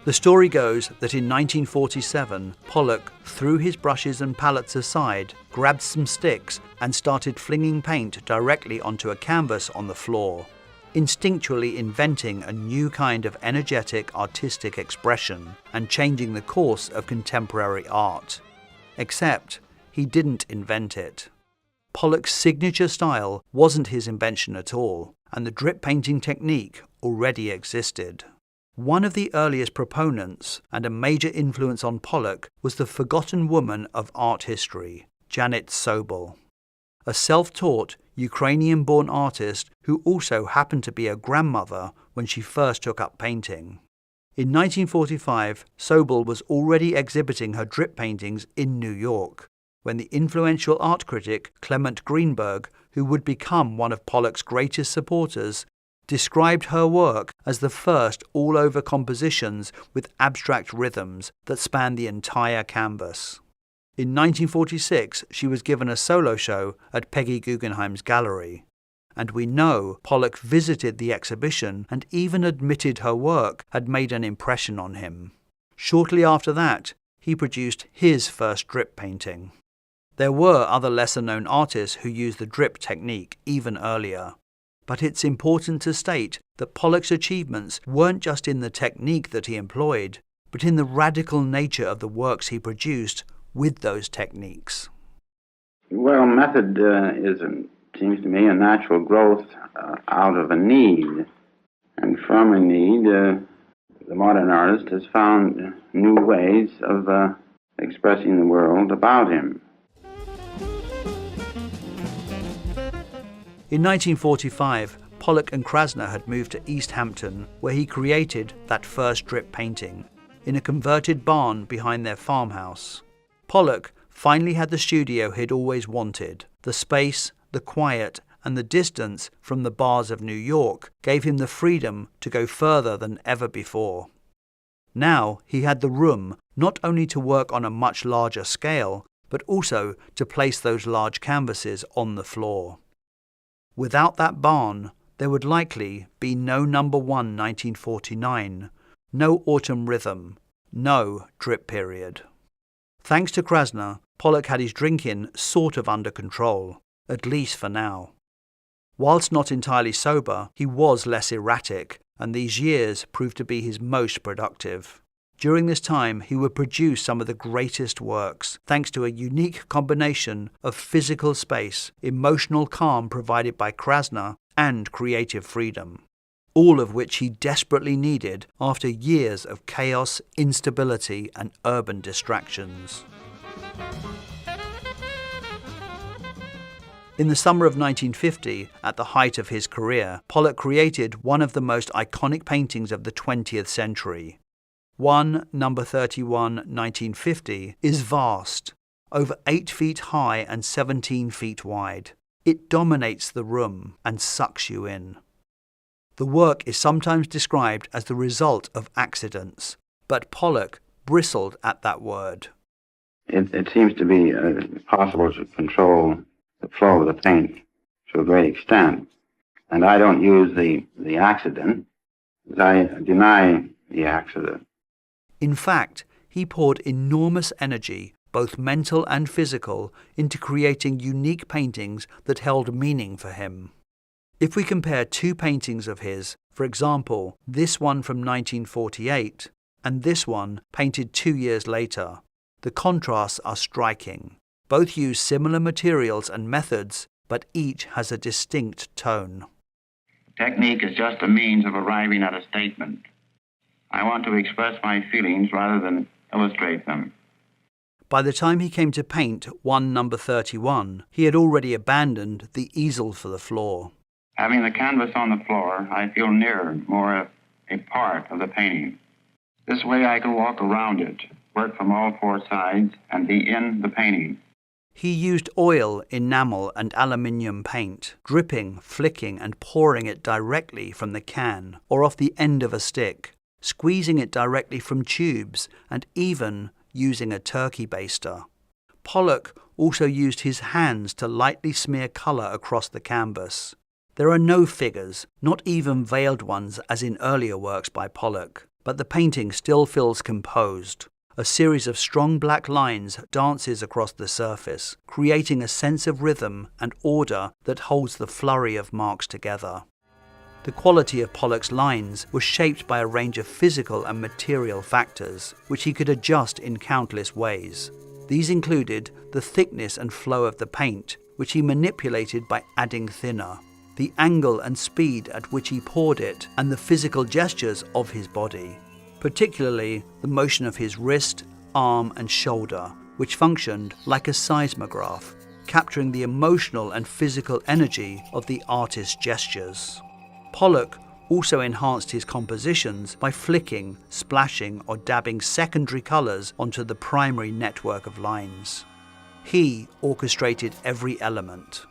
The story goes that in 1947, Pollock threw his brushes and palettes aside, grabbed some sticks, and started flinging paint directly onto a canvas on the floor, instinctually inventing a new kind of energetic artistic expression and changing the course of contemporary art. Except he didn't invent it. Pollock's signature style wasn't his invention at all, and the drip painting technique already existed. One of the earliest proponents and a major influence on Pollock was the forgotten woman of art history, Janet Sobel, a self-taught Ukrainian-born artist who also happened to be a grandmother when she first took up painting. In 1945, Sobel was already exhibiting her drip paintings in New York, when the influential art critic Clement Greenberg, who would become one of Pollock's greatest supporters, described her work as the first all-over compositions with abstract rhythms that span the entire canvas. In 1946, she was given a solo show at Peggy Guggenheim's gallery, and we know Pollock visited the exhibition and even admitted her work had made an impression on him. Shortly after that, he produced his first drip painting. There were other lesser-known artists who used the drip technique even earlier. But it's important to state that Pollock's achievements weren't just in the technique that he employed, but in the radical nature of the works he produced with those techniques. Well, method seems to me, a natural growth out of a need. And from a need, the modern artist has found new ways of expressing the world about him. In 1945, Pollock and Krasner had moved to East Hampton, where he created that first drip painting, in a converted barn behind their farmhouse. Pollock finally had the studio he'd always wanted. The space, the quiet, and the distance from the bars of New York gave him the freedom to go further than ever before. Now he had the room not only to work on a much larger scale, but also to place those large canvases on the floor. Without that barn, there would likely be no number 1 1949, no autumn rhythm, no drip period. Thanks to Krasner, Pollock had his drinking sort of under control, at least for now. Whilst not entirely sober, he was less erratic, and these years proved to be his most productive. During this time, he would produce some of the greatest works, thanks to a unique combination of physical space, emotional calm provided by Krasner, and creative freedom, all of which he desperately needed after years of chaos, instability, and urban distractions. In the summer of 1950, at the height of his career, Pollock created one of the most iconic paintings of the 20th century. One, number 31, 1950, is vast, over 8 feet high and 17 feet wide. It dominates the room and sucks you in. The work is sometimes described as the result of accidents, but Pollock bristled at that word. It seems to be possible to control the flow of the paint to a great extent. And I don't use the accident. I deny the accident. In fact, he poured enormous energy, both mental and physical, into creating unique paintings that held meaning for him. If we compare two paintings of his, for example, this one from 1948 and this one painted 2 years later, the contrasts are striking. Both use similar materials and methods, but each has a distinct tone. Technique is just a means of arriving at a statement. I want to express my feelings rather than illustrate them. By the time he came to paint one number 31, he had already abandoned the easel for the floor. Having the canvas on the floor, I feel nearer, more a part of the painting. This way I can walk around it, work from all four sides, and be in the painting. He used oil, enamel, and aluminium paint, dripping, flicking, and pouring it directly from the can or off the end of a stick, squeezing it directly from tubes, and even using a turkey baster. Pollock also used his hands to lightly smear colour across the canvas. There are no figures, not even veiled ones as in earlier works by Pollock. but the painting still feels composed. A series of strong black lines dances across the surface, creating a sense of rhythm and order that holds the flurry of marks together. The quality of Pollock's lines was shaped by a range of physical and material factors, which he could adjust in countless ways. These included the thickness and flow of the paint, which he manipulated by adding thinner, the angle and speed at which he poured it, and the physical gestures of his body, particularly the motion of his wrist, arm and shoulder, which functioned like a seismograph, capturing the emotional and physical energy of the artist's gestures. Pollock also enhanced his compositions by flicking, splashing or dabbing secondary colours onto the primary network of lines. He orchestrated every element.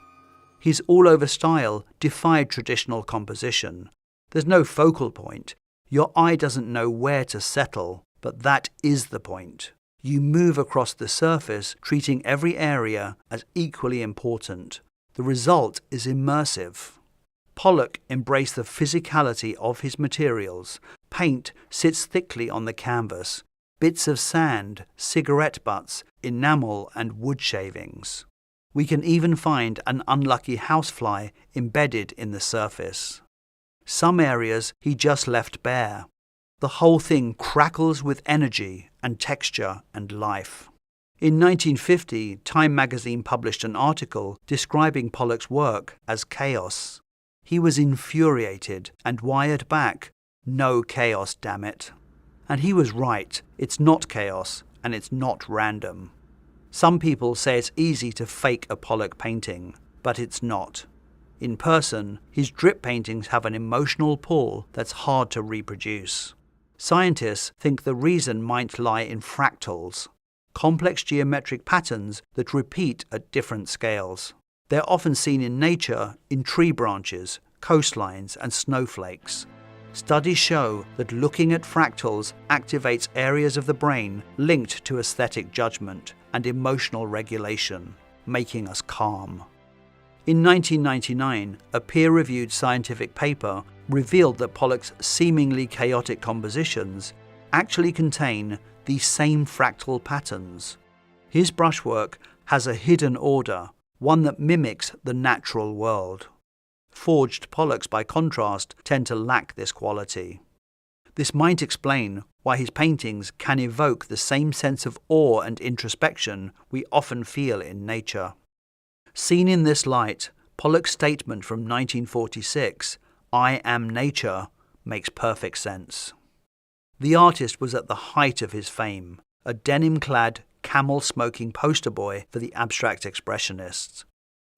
His all-over style defied traditional composition. There's no focal point. Your eye doesn't know where to settle, but that is the point. You move across the surface, treating every area as equally important. The result is immersive. Pollock embraced the physicality of his materials. Paint sits thickly on the canvas. Bits of sand, cigarette butts, enamel and wood shavings. We can even find an unlucky housefly embedded in the surface. Some areas he just left bare. The whole thing crackles with energy and texture and life. In 1950, Time magazine published an article describing Pollock's work as chaos. He was infuriated and wired back, "No chaos, damn it." And he was right, it's not chaos and it's not random. Some people say it's easy to fake a Pollock painting, but it's not. In person, his drip paintings have an emotional pull that's hard to reproduce. Scientists think the reason might lie in fractals, complex geometric patterns that repeat at different scales. They're often seen in nature, in tree branches, coastlines, and snowflakes. Studies show that looking at fractals activates areas of the brain linked to aesthetic judgment and emotional regulation, making us calm. In 1999, a peer-reviewed scientific paper revealed that Pollock's seemingly chaotic compositions actually contain these same fractal patterns. His brushwork has a hidden order, one that mimics the natural world. Forged Pollocks, by contrast, tend to lack this quality. This might explain why his paintings can evoke the same sense of awe and introspection we often feel in nature. Seen in this light, Pollock's statement from 1946, "I am nature," makes perfect sense. The artist was at the height of his fame, a denim-clad, camel-smoking poster boy for the Abstract Expressionists.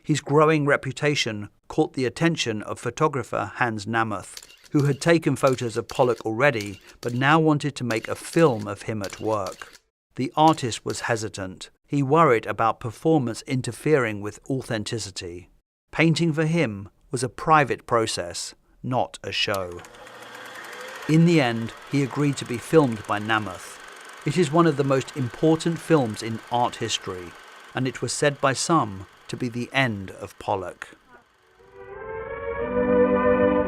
His growing reputation caught the attention of photographer Hans Namuth, who had taken photos of Pollock already but now wanted to make a film of him at work. The artist was hesitant. He worried about performance interfering with authenticity. Painting for him was a private process, not a show. In the end, he agreed to be filmed by Namuth. It is one of the most important films in art history, and it was said by some to be the end of Pollock.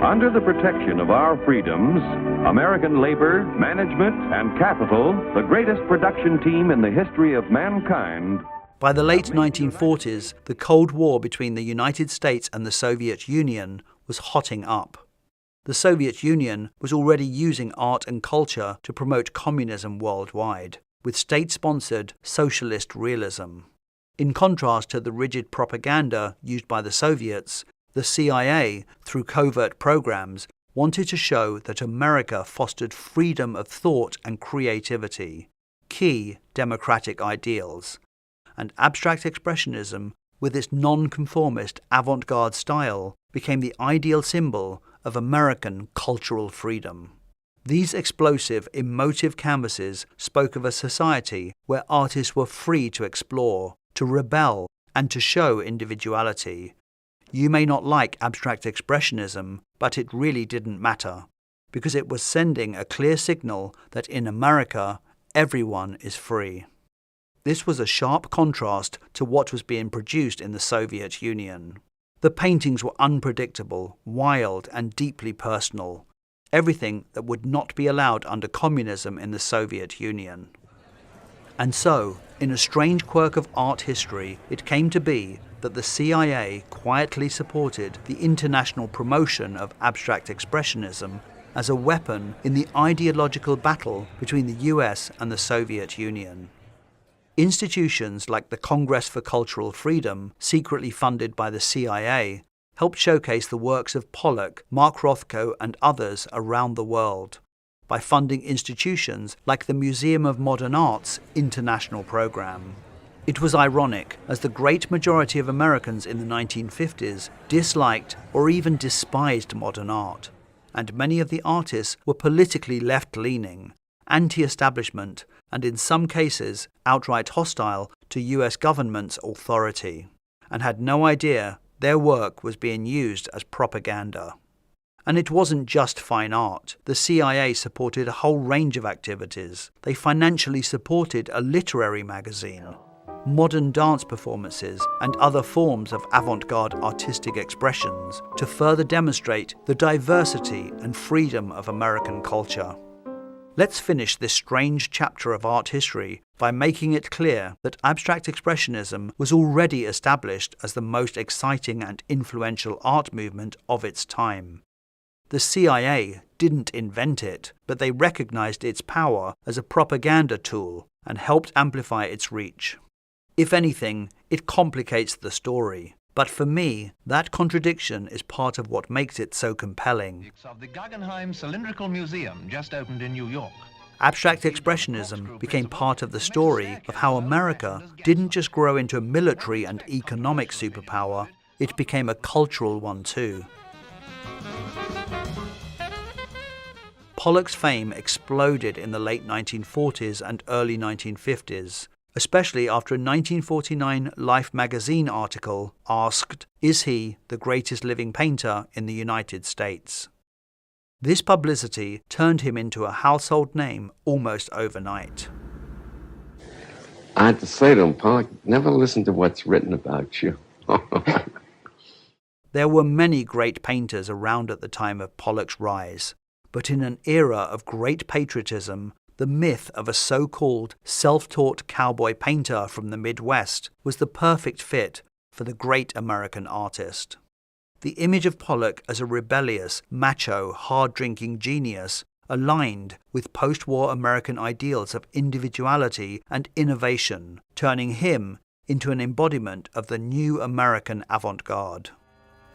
Under the protection of our freedoms, American labor, management, and capital, the greatest production team in the history of mankind. By the late 1940s, the Cold War between the United States and the Soviet Union was hotting up. The Soviet Union was already using art and culture to promote communism worldwide, with state-sponsored socialist realism. In contrast to the rigid propaganda used by the Soviets, the CIA, through covert programs, wanted to show that America fostered freedom of thought and creativity, key democratic ideals. And Abstract Expressionism, with its non-conformist avant-garde style, became the ideal symbol of American cultural freedom. These explosive, emotive canvases spoke of a society where artists were free to explore, to rebel, and to show individuality. You may not like Abstract Expressionism, but it really didn't matter, because it was sending a clear signal that in America, everyone is free. This was a sharp contrast to what was being produced in the Soviet Union. The paintings were unpredictable, wild, and deeply personal. everything that would not be allowed under communism in the Soviet Union. And so, in a strange quirk of art history, it came to be that the CIA quietly supported the international promotion of abstract expressionism as a weapon in the ideological battle between the US and the Soviet Union. Institutions like the Congress for Cultural Freedom, secretly funded by the CIA, helped showcase the works of Pollock, Mark Rothko, and others around the world by funding institutions like the Museum of Modern Art's international program. It was ironic, as the great majority of Americans in the 1950s disliked or even despised modern art, and many of the artists were politically left-leaning, anti-establishment, and in some cases outright hostile to US government's authority, and had no idea their work was being used as propaganda. And it wasn't just fine art. The CIA supported a whole range of activities. They financially supported a literary magazine, modern dance performances, and other forms of avant-garde artistic expressions to further demonstrate the diversity and freedom of American culture. Let's finish this strange chapter of art history by making it clear that abstract expressionism was already established as the most exciting and influential art movement of its time. The CIA didn't invent it, but they recognized its power as a propaganda tool and helped amplify its reach. If anything, it complicates the story. But for me, that contradiction is part of what makes it so compelling. Of the Guggenheim Cylindrical Museum just opened in New York. Abstract expressionism became part of the story of how America didn't just grow into a military and economic superpower, it became a cultural one too. Pollock's fame exploded in the late 1940s and early 1950s, especially after a 1949 Life magazine article asked, "Is he the greatest living painter in the United States?" This publicity turned him into a household name almost overnight. I had to say to him, Pollock, never listen to what's written about you. There were many great painters around at the time of Pollock's rise, but in an era of great patriotism, the myth of a so-called self-taught cowboy painter from the Midwest was the perfect fit for the great American artist. The image of Pollock as a rebellious, macho, hard-drinking genius aligned with post-war American ideals of individuality and innovation, turning him into an embodiment of the new American avant-garde.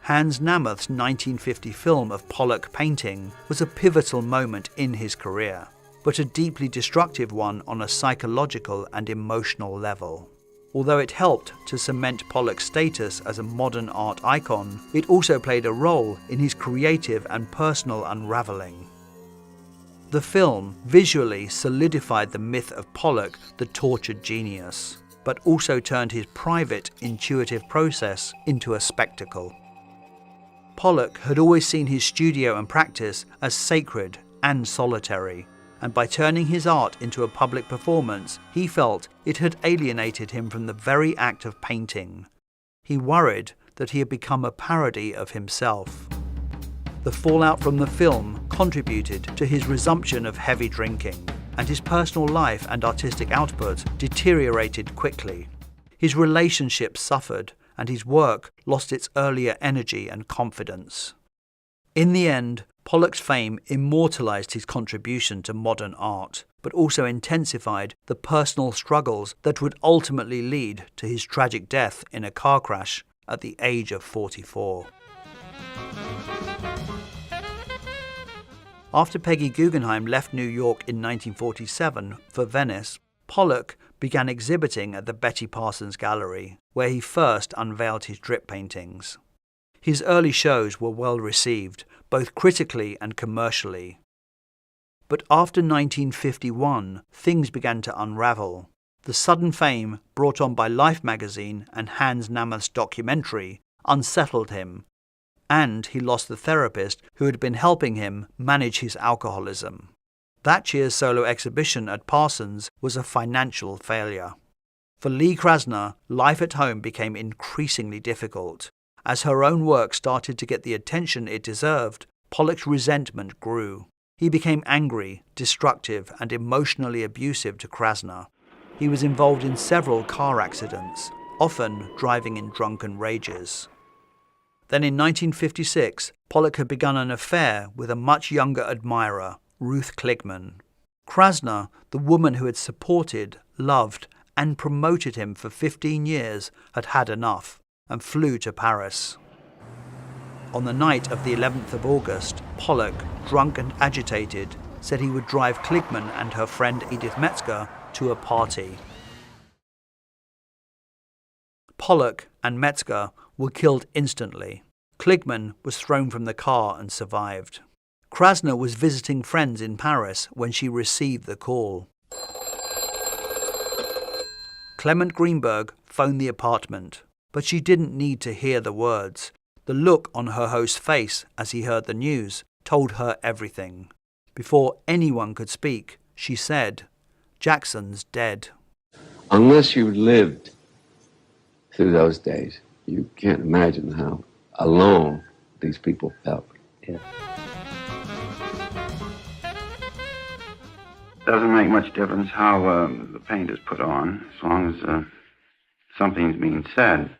Hans Namuth's 1950 film of Pollock painting was a pivotal moment in his career, but a deeply destructive one on a psychological and emotional level. Although it helped to cement Pollock's status as a modern art icon, it also played a role in his creative and personal unraveling. The film visually solidified the myth of Pollock, the tortured genius, but also turned his private, intuitive process into a spectacle. Pollock had always seen his studio and practice as sacred and solitary, and by turning his art into a public performance, he felt it had alienated him from the very act of painting. He worried that he had become a parody of himself. The fallout from the film contributed to his resumption of heavy drinking, and his personal life and artistic output deteriorated quickly. His relationships suffered, and his work lost its earlier energy and confidence. In the end, Pollock's fame immortalized his contribution to modern art, but also intensified the personal struggles that would ultimately lead to his tragic death in a car crash at the age of 44. After Peggy Guggenheim left New York in 1947 for Venice, Pollock began exhibiting at the Betty Parsons Gallery, where he first unveiled his drip paintings. His early shows were well received, both critically and commercially. But after 1951, things began to unravel. The sudden fame brought on by Life magazine and Hans Namuth's documentary unsettled him, and he lost the therapist who had been helping him manage his alcoholism. That year's solo exhibition at Parsons was a financial failure. For Lee Krasner, life at home became increasingly difficult. As her own work started to get the attention it deserved, Pollock's resentment grew. He became angry, destructive, and emotionally abusive to Krasner. He was involved in several car accidents, often driving in drunken rages. Then in 1956, Pollock had begun an affair with a much younger admirer, Ruth Kligman. Krasner, the woman who had supported, loved, and promoted him for 15 years, had had enough and flew to Paris. On the night of the 11th of August, Pollock, drunk and agitated, said he would drive Kligman and her friend Edith Metzger to a party. Pollock and Metzger were killed instantly. Kligman was thrown from the car and survived. Krasner was visiting friends in Paris when she received the call. Clement Greenberg phoned the apartment, but she didn't need to hear the words. The look on her host's face as he heard the news told her everything. Before anyone could speak, she said, "Jackson's dead." Unless you lived through those days, you can't imagine how alone these people felt. Yeah. Doesn't make much difference how the paint is put on, as long as something's being said.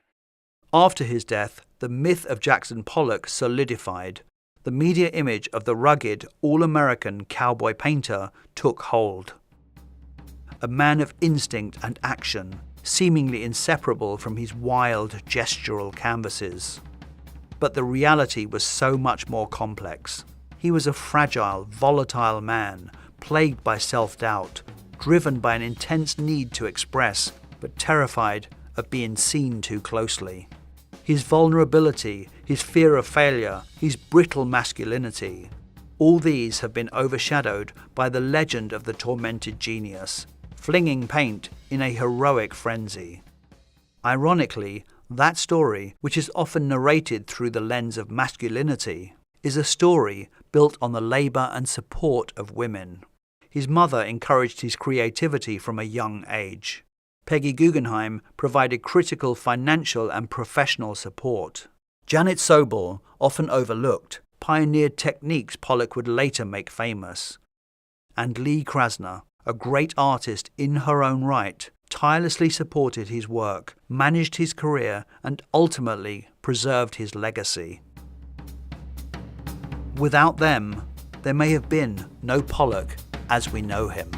After his death, the myth of Jackson Pollock solidified. The media image of the rugged, all-American cowboy painter took hold. A man of instinct and action, seemingly inseparable from his wild, gestural canvases. But the reality was so much more complex. He was a fragile, volatile man, plagued by self-doubt, driven by an intense need to express, but terrified of being seen too closely. His vulnerability, his fear of failure, his brittle masculinity, all these have been overshadowed by the legend of the tormented genius, flinging paint in a heroic frenzy. Ironically, that story, which is often narrated through the lens of masculinity, is a story built on the labour and support of women. His mother encouraged his creativity from a young age. Peggy Guggenheim provided critical financial and professional support. Janet Sobel, often overlooked, pioneered techniques Pollock would later make famous. And Lee Krasner, a great artist in her own right, tirelessly supported his work, managed his career, and ultimately preserved his legacy. Without them, there may have been no Pollock as we know him.